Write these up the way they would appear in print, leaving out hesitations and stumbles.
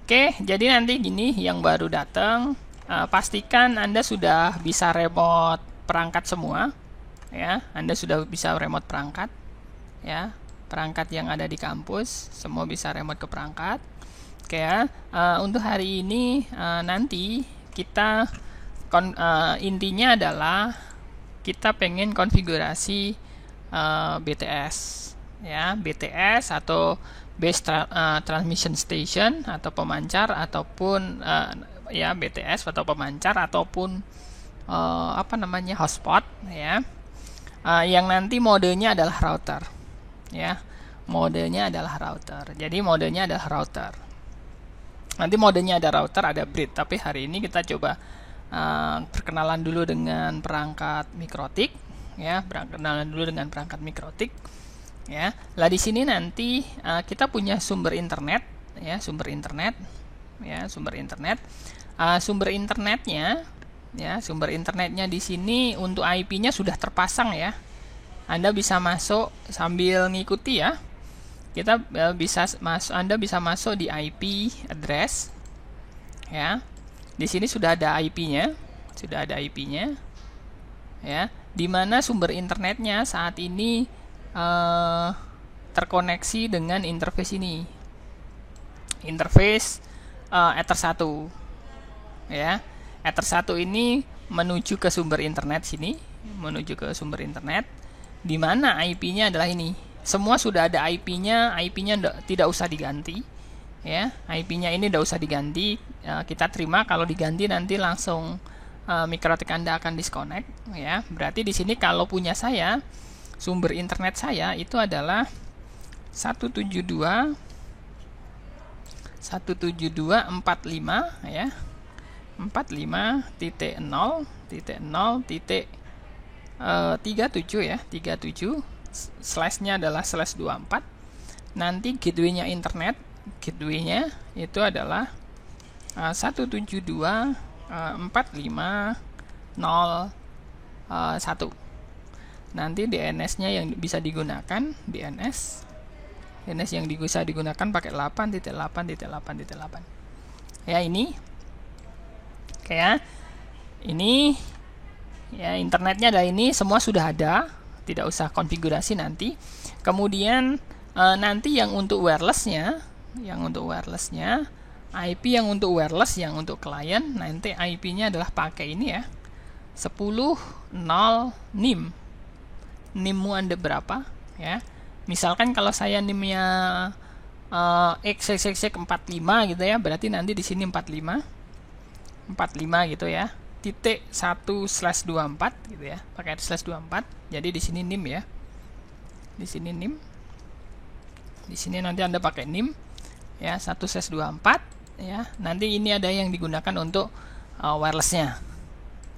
Oke, jadi nanti gini yang baru datang, pastikan Anda sudah bisa remote perangkat semua, ya. Anda sudah bisa remote perangkat, ya. Perangkat yang ada di kampus semua bisa remote ke perangkat. Oke ya. Untuk hari ini nanti kita intinya adalah kita pengen konfigurasi BTS, ya, BTS atau base transmission station atau pemancar, ataupun ya BTS atau pemancar, ataupun hotspot, ya, yang nanti modenya adalah router, ya, modenya adalah router. Jadi modenya adalah router. Nanti modenya ada router, ada bridge, tapi hari ini kita coba perkenalan dulu dengan perangkat mikrotik, ya, perkenalan dulu dengan perangkat mikrotik. Ya, lah di sini nanti kita punya sumber internet, ya, sumber internet, ya, sumber internet. Sumber internetnya, ya, sumber internetnya di sini untuk IP-nya sudah terpasang, ya. Anda bisa masuk sambil ngikuti, ya. Anda bisa masuk di IP address, ya. Di sini sudah ada IP-nya, ya. Di mana sumber internetnya saat ini terkoneksi dengan interface ini, interface Ether 1, ya. Ether 1 ini menuju ke sumber internet sini, menuju ke sumber internet, di mana IP-nya adalah ini. Semua sudah ada IP-nya, tidak usah diganti, ya. IP-nya ini tidak usah diganti, kita terima. Kalau diganti nanti langsung mikrotik Anda akan disconnect, ya. Berarti di sini kalau punya saya, sumber internet saya itu adalah 172.172.45, ya, 45.0.0.37, ya, 37, slashnya adalah /24. Nanti gateway-nya internet, gateway-nya itu adalah 172.45.0.1. Nanti DNS-nya yang bisa digunakan, DNS yang bisa digunakan pakai 8.8.8.8. Ya, ini. Oke, ya. Ini, ya, internetnya ada ini, semua sudah ada, tidak usah konfigurasi nanti. Kemudian nanti yang untuk wireless-nya, IP yang untuk wireless, yang untuk klien, nanti IP-nya adalah pakai ini, ya, 10.0 NIM. NIM-mu Anda berapa, ya. Misalkan kalau saya NIM-nya XXX45 gitu, ya, berarti nanti di sini 45 gitu, ya. Titik 1/24 gitu, ya. Pakai /24. Jadi di sini NIM, ya. Di sini NIM. Di sini nanti Anda pakai NIM, ya, 1/24, ya. Nanti ini ada yang digunakan untuk wireless-nya,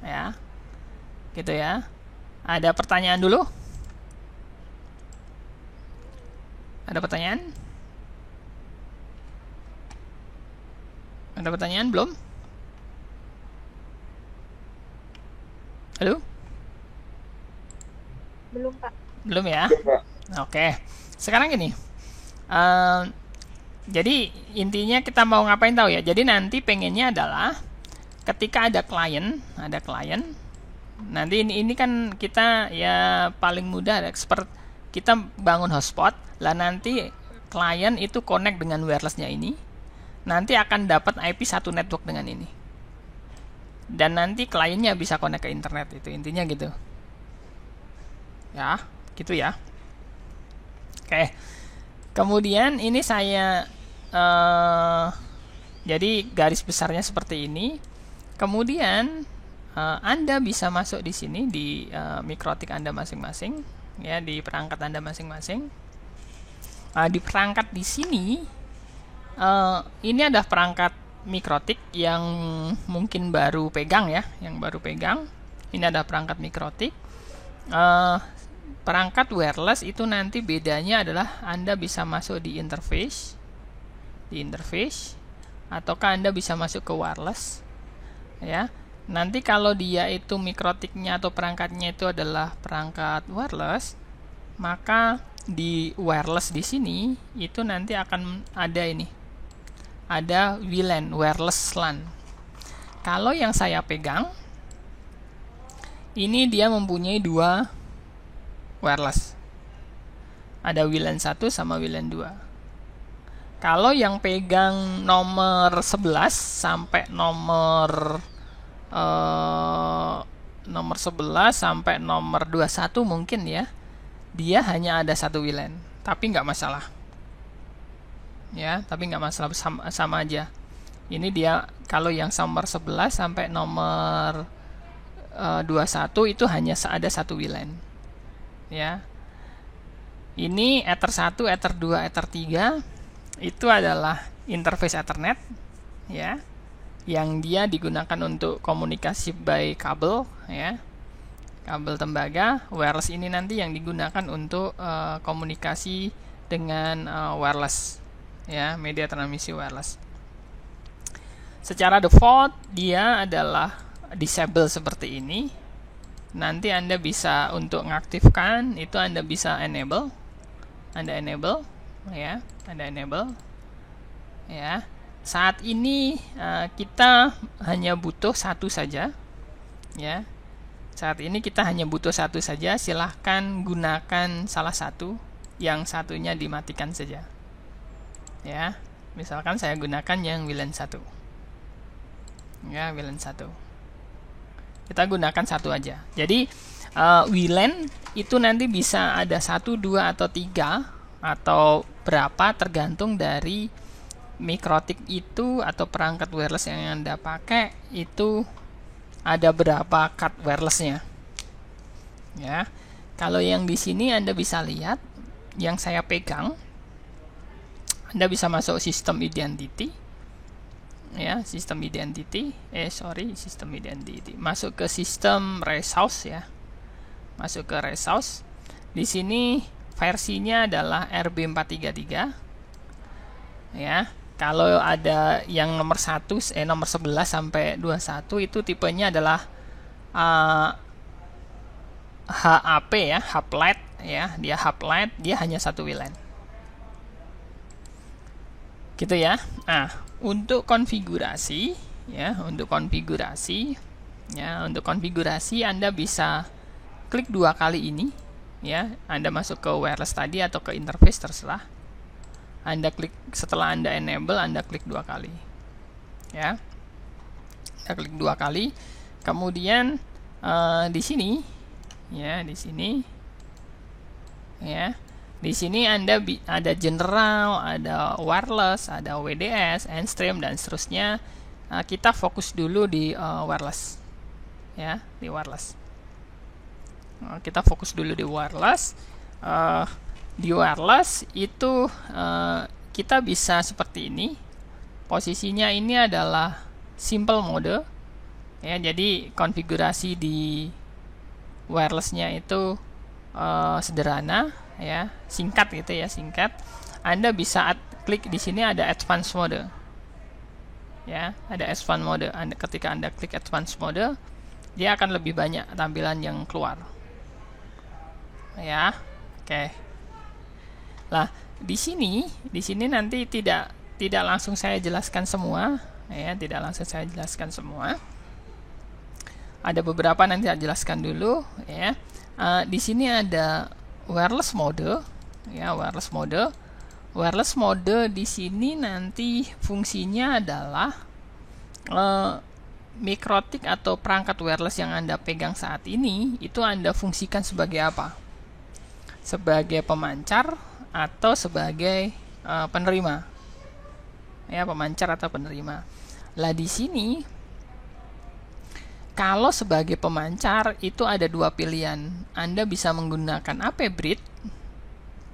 ya. Gitu, ya. Ada pertanyaan dulu? Ada pertanyaan? Ada pertanyaan belum? Halo? Belum, Pak. Belum, ya? Oke. Sekarang gini. Jadi intinya kita mau ngapain tahu, ya? Jadi nanti pengennya adalah ketika ada klien, nanti ini kan kita, ya, paling mudah expert, kita bangun hotspot, lah nanti klien itu connect dengan wirelessnya ini, nanti akan dapat IP satu network dengan ini, dan nanti kliennya bisa connect ke internet. Itu intinya gitu, ya, gitu, ya. Oke, kemudian ini saya jadi garis besarnya seperti ini. Kemudian Anda bisa masuk di sini di mikrotik Anda masing-masing, ya, di perangkat Anda masing-masing. Di perangkat di sini, ini ada perangkat mikrotik yang mungkin baru pegang, ya, yang baru pegang. Ini ada perangkat mikrotik. Perangkat wireless itu nanti bedanya adalah Anda bisa masuk di interface, ataukah Anda bisa masuk ke wireless, ya. Nanti kalau dia itu mikrotiknya atau perangkatnya itu adalah perangkat wireless, maka di wireless di sini itu nanti akan ada ini, ada WLAN, wireless LAN. Kalau yang saya pegang, ini dia mempunyai dua wireless. Ada WLAN 1 sama WLAN 2. Kalau yang pegang nomor 11 sampai nomor 11 sampai nomor 21 mungkin ya, dia hanya ada satu WLAN, tapi nggak masalah. Ya, tapi nggak masalah, sama aja. Ini dia kalau yang nomor 11 sampai nomor 21 itu hanya ada satu WLAN. Ya. Ini Ether 1, Ether 2, Ether 3 itu adalah interface Ethernet, ya, yang dia digunakan untuk komunikasi by kabel, ya, kabel tembaga. Wireless ini nanti yang digunakan untuk komunikasi dengan wireless, ya, media transmisi wireless. Secara default dia adalah disable seperti ini. Nanti Anda bisa untuk mengaktifkan itu Anda bisa enable. Anda enable, ya, Anda enable, ya. Saat ini kita hanya butuh satu saja, ya. Saat ini kita hanya butuh satu saja. Silahkan gunakan salah satu, yang satunya dimatikan saja, ya. Misalkan saya gunakan yang WLAN 1, ya, WLAN 1. Kita gunakan satu aja. Jadi WLAN itu nanti bisa ada 1, 2, atau 3 atau berapa tergantung dari mikrotik itu atau perangkat wireless yang Anda pakai itu ada berapa cut wirelessnya. Ya, kalau yang di sini Anda bisa lihat yang saya pegang, Anda bisa masuk sistem identity, ya, sistem identity, sistem identity, masuk ke sistem resource, ya, masuk ke resource. Di sini versinya adalah RB433, ya. Kalau ada yang nomor 11 sampai 21 itu tipenya adalah HAP, ya, Haplet, ya, dia Haplet, dia hanya satu WLAN. Gitu ya. Nah, untuk konfigurasi, ya, untuk konfigurasi Anda bisa klik dua kali ini, ya. Anda masuk ke wireless tadi atau ke interface terserah. Anda klik, setelah Anda enable, Anda klik dua kali, ya. Anda klik dua kali. Kemudian di sini, ya, di sini, ya. Di sini Anda ada general, ada wireless, ada WDS, Endstream, dan seterusnya. Kita fokus dulu di wireless, ya, di wireless. Kita fokus dulu di wireless. Di wireless itu kita bisa seperti ini. Posisinya ini adalah simple mode, ya. Jadi konfigurasi di wirelessnya itu sederhana, ya, singkat gitu ya, singkat. Anda bisa klik di sini ada advanced mode, ya, ada advanced mode. Ketika Anda klik advanced mode, dia akan lebih banyak tampilan yang keluar, ya. Oke. Lah, di sini nanti tidak langsung saya jelaskan semua, ya, tidak langsung saya jelaskan semua. Ada beberapa nanti saya jelaskan dulu, ya. Di sini ada wireless mode, ya, wireless mode. Wireless mode di sini nanti fungsinya adalah mikrotik atau perangkat wireless yang Anda pegang saat ini itu Anda fungsikan sebagai apa? Sebagai pemancar atau sebagai penerima, ya, pemancar atau penerima. Lah, di sini kalau sebagai pemancar itu ada dua pilihan. Anda bisa menggunakan AP bridge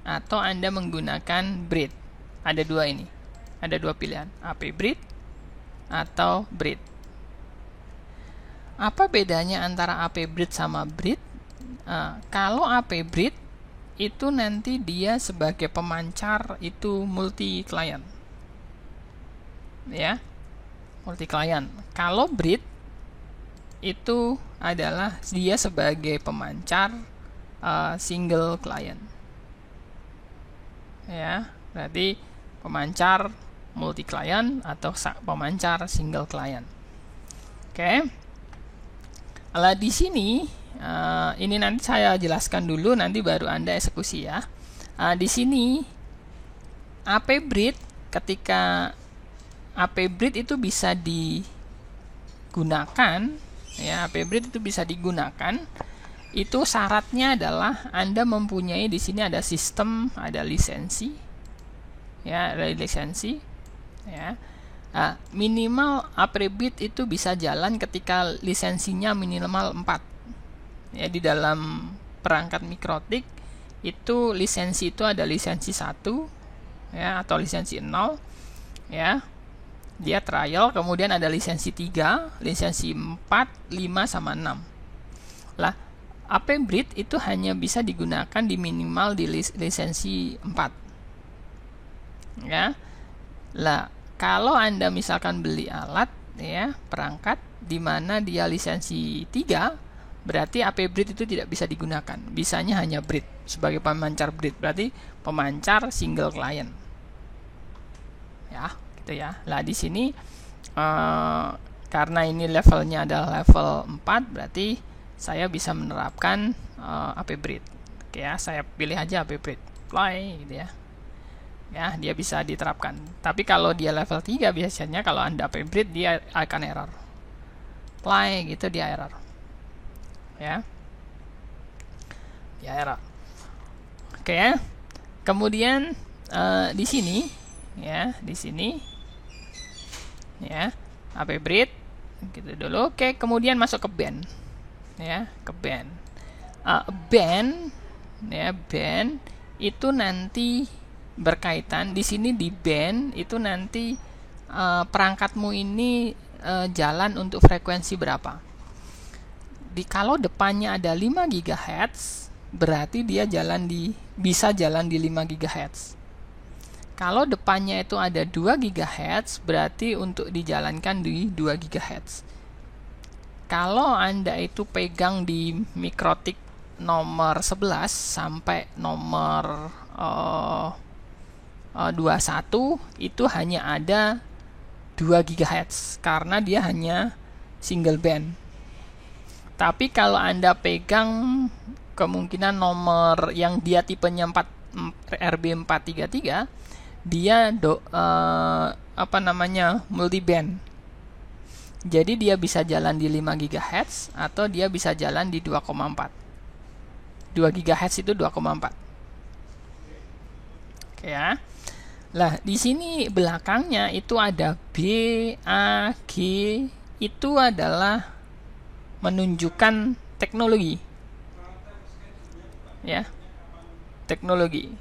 atau Anda menggunakan bridge. Ada dua ini. Ada dua pilihan, AP bridge atau bridge. Apa bedanya antara AP bridge sama bridge? Kalau AP bridge itu nanti dia sebagai pemancar itu multi client, ya, multi client. Kalau bridge itu adalah dia sebagai pemancar single client, ya. Berarti pemancar multi client atau pemancar single client. Oke. Nah, di sini ini nanti saya jelaskan dulu, nanti baru Anda eksekusi ya. Di sini AP Bridge, ketika AP Bridge itu bisa digunakan ya, AP Bridge itu bisa digunakan, itu syaratnya adalah Anda mempunyai di sini ada sistem, ada lisensi ya, ada lisensi ya. Minimal AP Bridge itu bisa jalan ketika lisensinya minimal 4 ya. Di dalam perangkat mikrotik itu lisensi itu ada lisensi 1 ya, atau lisensi 0 ya, dia trial. Kemudian ada lisensi 3, lisensi 4, 5 sama 6 lah. AP Bridge itu hanya bisa digunakan di minimal di lisensi 4 ya. Lah, kalau Anda misalkan beli alat ya, perangkat di mana dia lisensi 3, berarti AP Bridge itu tidak bisa digunakan. Bisanya hanya Bridge sebagai pemancar Bridge, berarti pemancar single client. Ya, gitu ya. Lah di sini karena ini levelnya adalah level 4, berarti saya bisa menerapkan AP Bridge. Oke ya, saya pilih aja AP Bridge. Apply gitu ya. Ya, dia bisa diterapkan. Tapi kalau dia level 3 biasanya kalau Anda AP Bridge dia akan error. Apply gitu, dia error. Ya. Ya, error. Oke ya. Kemudian di sini ya, di sini ya, AP Bridge gitu dulu. Oke, kemudian masuk ke band. Ya, ke band. Band ya, band itu nanti berkaitan di sini di band itu nanti perangkatmu ini jalan untuk frekuensi berapa. Kalau depannya ada 5 GHz, berarti dia bisa jalan di 5 GHz. Kalau depannya itu ada 2 GHz, berarti untuk dijalankan di 2 GHz. Kalau Anda itu pegang di mikrotik nomor 11 sampai nomor 21 itu hanya ada 2 GHz karena dia hanya single band. Tapi kalau Anda pegang kemungkinan nomor yang dia tipenya RB433, dia multi band. Jadi dia bisa jalan di 5 GHz atau dia bisa jalan di 2,4. 2 GHz itu 2,4. Oke ya. Lah, di sini belakangnya itu ada B, A, G, itu adalah menunjukkan teknologi. Ya. Teknologi.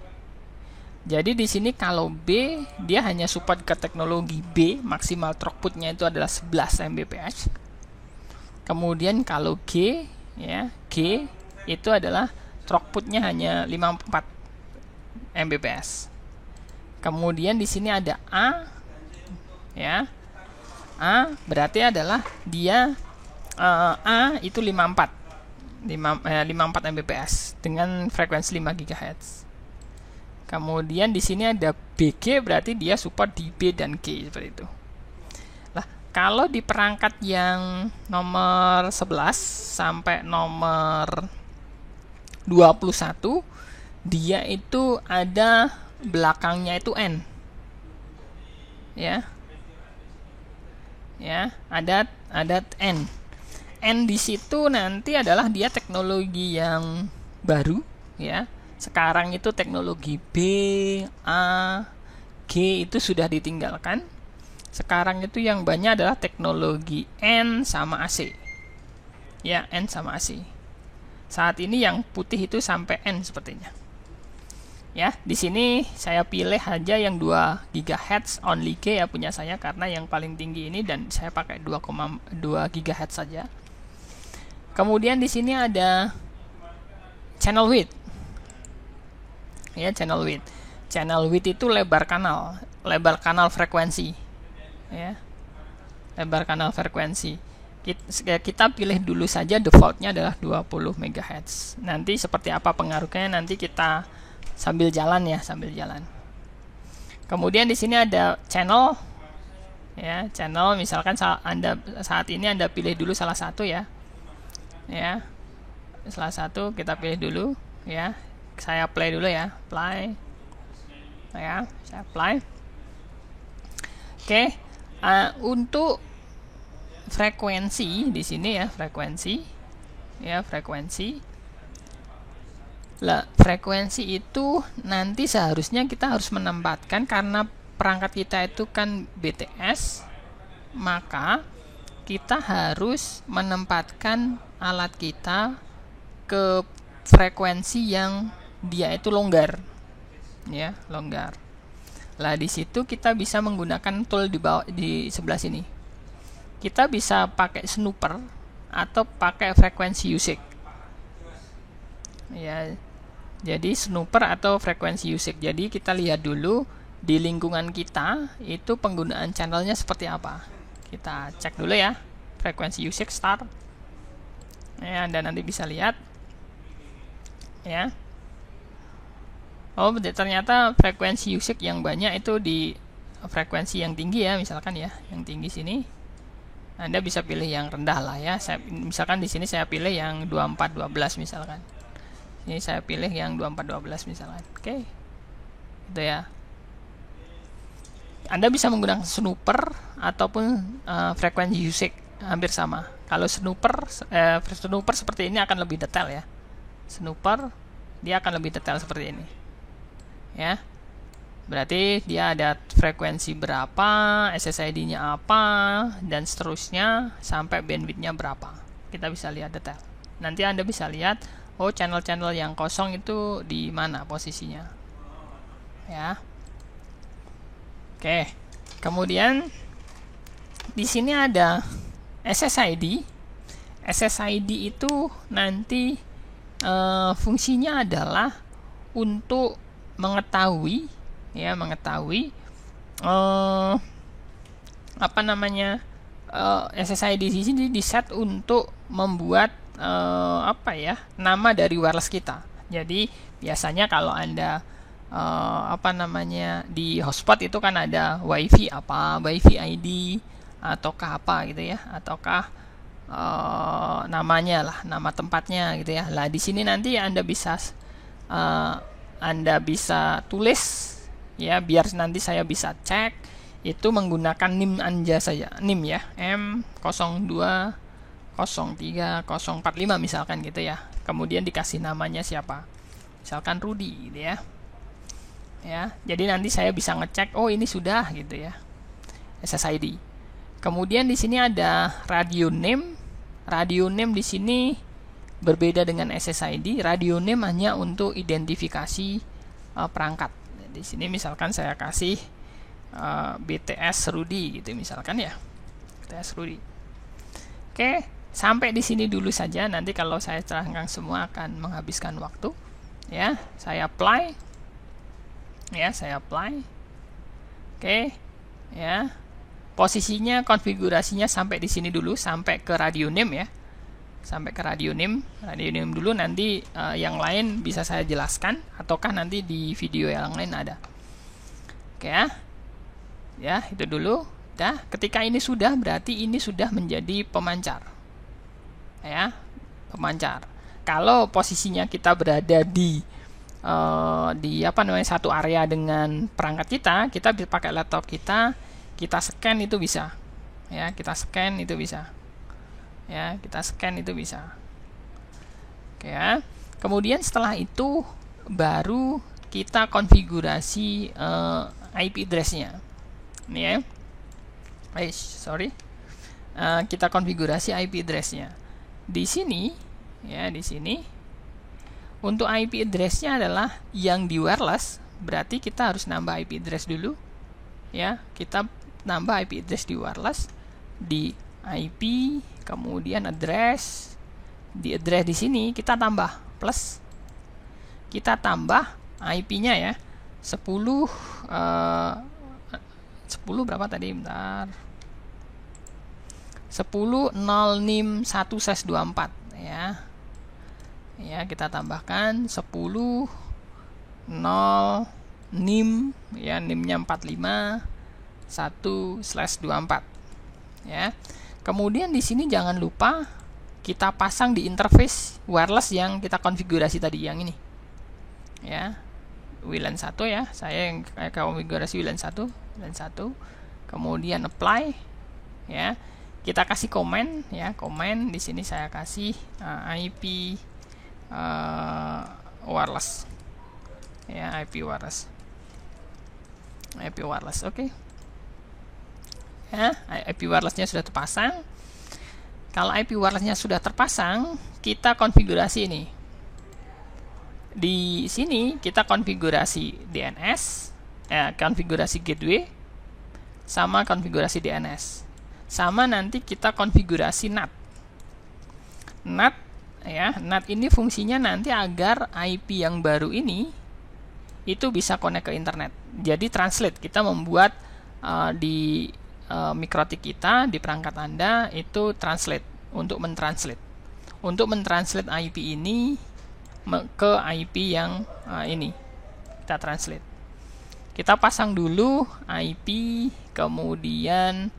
Jadi di sini kalau B dia hanya support ke teknologi B, maksimal throughputnya itu adalah 11 Mbps. Kemudian kalau G ya, G itu adalah throughputnya hanya 54 Mbps. Kemudian di sini ada A ya. A berarti adalah dia A itu 54 Mbps dengan frekuensi 5 GHz. Kemudian di sini ada BG berarti dia support di B dan G seperti itu. Lah, kalau di perangkat yang nomor 11 sampai nomor 21 dia itu ada belakangnya itu N. Ya. Ya, ada N. N di situ nanti adalah dia teknologi yang baru ya. Sekarang itu teknologi B, A, G itu sudah ditinggalkan. Sekarang itu yang banyak adalah teknologi N sama AC. Ya, N sama AC. Saat ini yang putih itu sampai N sepertinya. Ya, di sini saya pilih aja yang 2 GHz only G ya punya saya karena yang paling tinggi ini dan saya pakai 2,2 GHz saja. Kemudian di sini ada channel width. Ya, channel width. Channel width itu lebar kanal frekuensi. Ya. Lebar kanal frekuensi. Kita pilih dulu saja defaultnya adalah 20 MHz. Nanti seperti apa pengaruhnya nanti kita sambil jalan ya, sambil jalan. Kemudian di sini ada channel, ya, channel. Misalkan Anda saat ini Anda pilih dulu salah satu, ya, salah satu kita pilih dulu, ya. Saya play dulu, ya, play, ya, saya play. Oke, untuk frekuensi di sini, ya, frekuensi. Lah, frekuensi itu nanti seharusnya kita harus menempatkan, karena perangkat kita itu kan BTS, maka kita harus menempatkan alat kita ke frekuensi yang dia itu longgar, ya, longgar. Lah, di situ kita bisa menggunakan tool di sebelah sini. Kita bisa pakai snooper atau pakai frekuensi usage, ya. Jadi snooper atau frekuensi usage. Jadi kita lihat dulu di lingkungan kita itu penggunaan channelnya seperti apa. Kita cek dulu, ya, frekuensi usage start, ya. Anda nanti bisa lihat, ya. Oh, ternyata frekuensi usage yang banyak itu di frekuensi yang tinggi, ya, misalkan, ya, yang tinggi sini. Anda bisa pilih yang rendah lah, ya. Misalkan di sini saya pilih yang 2412 misalkan. Ini saya pilih yang 2412 misalkan. Oke. Itu, ya. Anda bisa menggunakan snooper ataupun frekuensi usage, hampir sama. Kalau snooper seperti ini akan lebih detail, ya. Snooper dia akan lebih detail seperti ini, ya. Berarti dia ada frekuensi berapa, SSID-nya apa, dan seterusnya sampai bandwidth-nya berapa. Kita bisa lihat detail. Nanti Anda bisa lihat, oh, channel-channel yang kosong itu di mana posisinya, ya. Oke. Kemudian di sini ada SSID. SSID itu nanti fungsinya adalah untuk mengetahui, ya, SSID di sini di-set untuk membuat nama dari wireless kita. Jadi biasanya kalau Anda di hotspot itu kan ada WiFi ID ataukah apa gitu, ya, ataukah namanya lah, nama tempatnya gitu, ya. Lah, di sini nanti Anda bisa tulis, ya, biar nanti saya bisa cek itu menggunakan NIM Anda saja, NIM, ya, M0203045 misalkan gitu, ya. Kemudian dikasih namanya siapa, misalkan Rudy gitu, ya. Jadi nanti saya bisa ngecek, oh, ini sudah gitu, ya, SSID. Kemudian di sini ada radio name. Radio name di sini berbeda dengan SSID. Radio name hanya untuk identifikasi perangkat. Di sini misalkan saya kasih BTS Rudy gitu misalkan, ya. BTS Rudy. Oke, sampai di sini dulu saja. Nanti kalau saya terangkan semua akan menghabiskan waktu, ya. Saya apply. Oke, ya. Posisinya, konfigurasinya sampai di sini dulu, sampai ke radio name, ya. Sampai ke radio name dulu. Nanti yang lain bisa saya jelaskan, ataukah nanti di video yang lain ada. Oke, ya. Ya, itu dulu. Dah, ketika ini sudah, berarti ini sudah menjadi pemancar, ya, pemancar. Kalau posisinya kita berada di satu area dengan perangkat kita bisa pakai laptop kita scan itu bisa, ya, kita scan itu bisa, Oke, ya. Kemudian setelah itu baru kita konfigurasi IP address-nya, ini, ya. Kita konfigurasi IP address-nya di sini, ya. Di sini untuk IP address-nya adalah yang di wireless, berarti kita harus nambah IP address dulu, ya. Kita nambah IP address di wireless, di IP, kemudian address. Di address di sini kita tambah plus, kita tambah IP-nya, ya, 10 berapa tadi, bentar, 10.0.NIM1/24, ya. Ya, kita tambahkan 10.0.NIM NIM ya, NIM-nya 451/24 ya. Kemudian di sini jangan lupa kita pasang di interface wireless yang kita konfigurasi tadi, yang ini ya, WLAN 1 ya. Saya yang konfigurasi WLAN 1, kemudian apply ya. Kita kasih komen ya, komen di sini saya kasih IP wireless ya, IP wireless, oke. Ya, IP wirelessnya sudah terpasang. Kalau IP wirelessnya sudah terpasang, kita konfigurasi ini. Di sini kita konfigurasi DNS, konfigurasi gateway, sama konfigurasi DNS. Sama nanti kita konfigurasi NAT. NAT ya, NAT ini fungsinya nanti agar IP yang baru ini itu bisa connect ke internet. Jadi translate, kita membuat di Mikrotik kita, di perangkat Anda itu translate, untuk mentranslate IP ini ke IP yang ini kita translate. Kita pasang dulu IP, kemudian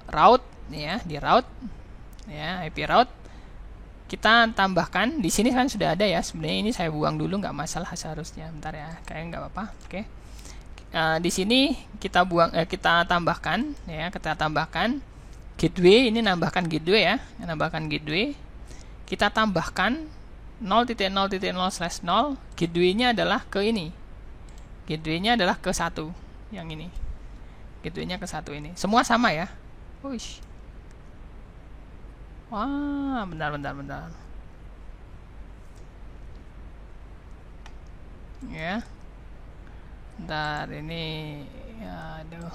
route ya, di route ya, IP route kita tambahkan. Di sini kan sudah ada ya, sebenarnya ini saya buang dulu, nggak masalah seharusnya, bentar ya, kayaknya nggak apa-apa. Oke. Di sini kita kita tambahkan ya, kita tambahkan gateway, ini nambahkan gateway ya, kita tambahkan 0.0.0/0. Gateway-nya adalah ke ini, gateway-nya adalah ke 1 yang ini, gateway-nya ke 1 ini, semua sama ya. Uish. Wah, bentar. Ya. Bentar, ini ya, aduh.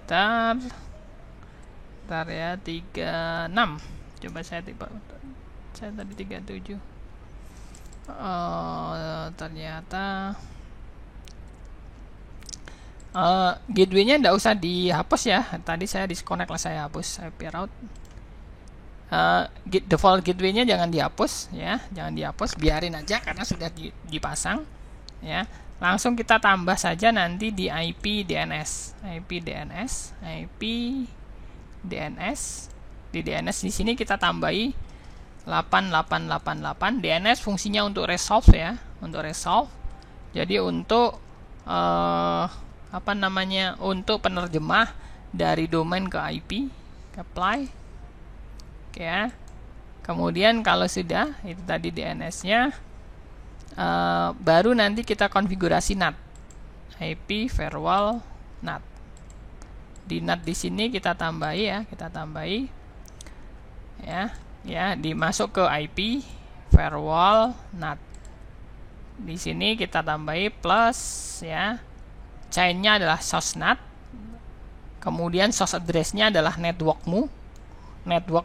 Bentar ya, 36. Coba saya tadi 37. Ternyata gateway-nya tidak usah dihapus ya. Tadi saya disconnect lah, saya hapus IP route. Default gateway-nya jangan dihapus ya, biarin aja karena sudah dipasang ya. Langsung kita tambah saja nanti di IP DNS. Di DNS di sini kita tambahi 8888. DNS fungsinya untuk resolve ya, Jadi untuk untuk penerjemah dari domain ke IP, apply. Oke ya. Kemudian kalau sudah itu tadi DNS-nya, baru nanti kita konfigurasi NAT, IP firewall NAT. Di NAT di sini kita tambahi ya, dimasuk ke IP firewall NAT. Di sini kita tambahi plus ya, chain-nya adalah source NAT, kemudian source address-nya adalah network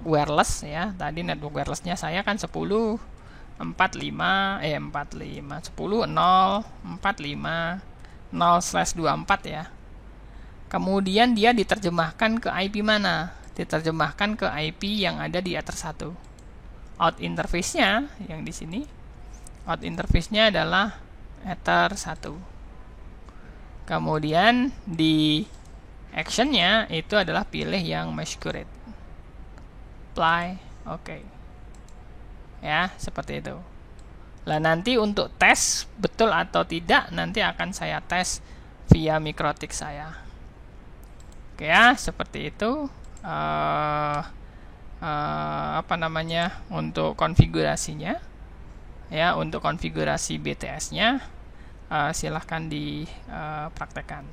wireless ya. Tadi network wireless-nya saya kan 10.0.45.0/24 ya. Kemudian dia diterjemahkan ke IP mana? Diterjemahkan ke IP yang ada di Ether 1. Out interface-nya yang di sini, out interface-nya adalah Ether 1. Kemudian di action-nya itu adalah pilih yang masquerade. Apply, oke. Ya, seperti itu. Nah, nanti untuk tes betul atau tidak nanti akan saya tes via Mikrotik saya. Oke ya, seperti itu. Untuk konfigurasinya ya, untuk konfigurasi BTS-nya silahkan dipraktekkan.